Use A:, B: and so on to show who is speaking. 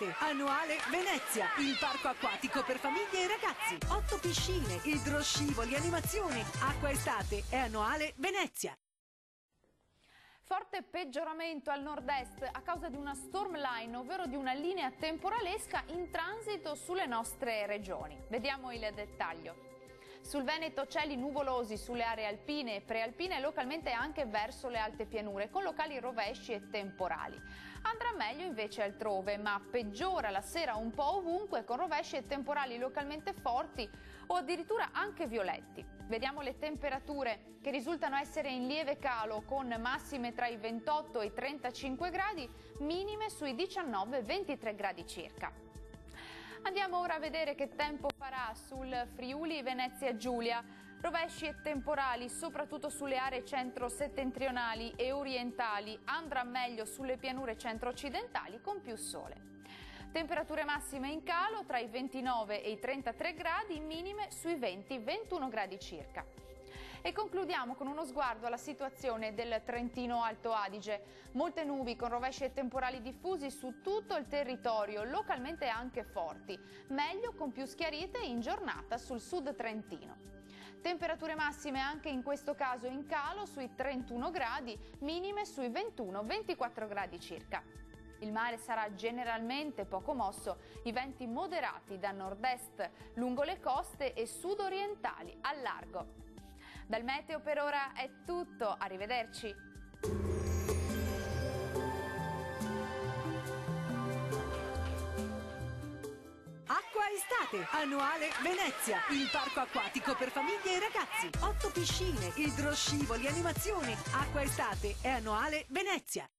A: estate, annuale Venezia, il parco acquatico per famiglie e ragazzi. 8 piscine, idroscivoli, animazioni. Acqua estate è annuale Venezia.
B: Forte peggioramento al nord-est a causa di una storm line, ovvero di una linea temporalesca in transito sulle nostre regioni. Vediamo il dettaglio. Sul Veneto cieli nuvolosi sulle aree alpine e prealpine e localmente anche verso le alte pianure, con locali rovesci e temporali. Andrà meglio invece altrove, ma peggiora la sera un po' ovunque, con rovesci e temporali localmente forti o addirittura anche violetti. Vediamo le temperature che risultano essere in lieve calo, con massime tra i 28 e i 35 gradi, minime sui 19-23 gradi circa. Andiamo ora a vedere che tempo farà sul Friuli Venezia Giulia. Rovesci e temporali soprattutto sulle aree centro-settentrionali e orientali, andrà meglio sulle pianure centro-occidentali con più sole. Temperature massime in calo tra i 29 e i 33 gradi, minime sui 20-21 gradi circa. E concludiamo con uno sguardo alla situazione del Trentino Alto Adige. Molte nubi con rovesci e temporali diffusi su tutto il territorio, localmente anche forti. Meglio con più schiarite in giornata sul sud trentino. Temperature massime anche in questo caso in calo sui 31 gradi, minime sui 21-24 gradi circa. Il mare sarà generalmente poco mosso, i venti moderati da nord-est lungo le coste e sud-orientali al largo. Dal meteo per ora è tutto, arrivederci.
A: Acqua estate, annuale Venezia, il parco acquatico per famiglie e ragazzi. 8 piscine, idroscivoli, animazioni. Acqua estate è annuale Venezia.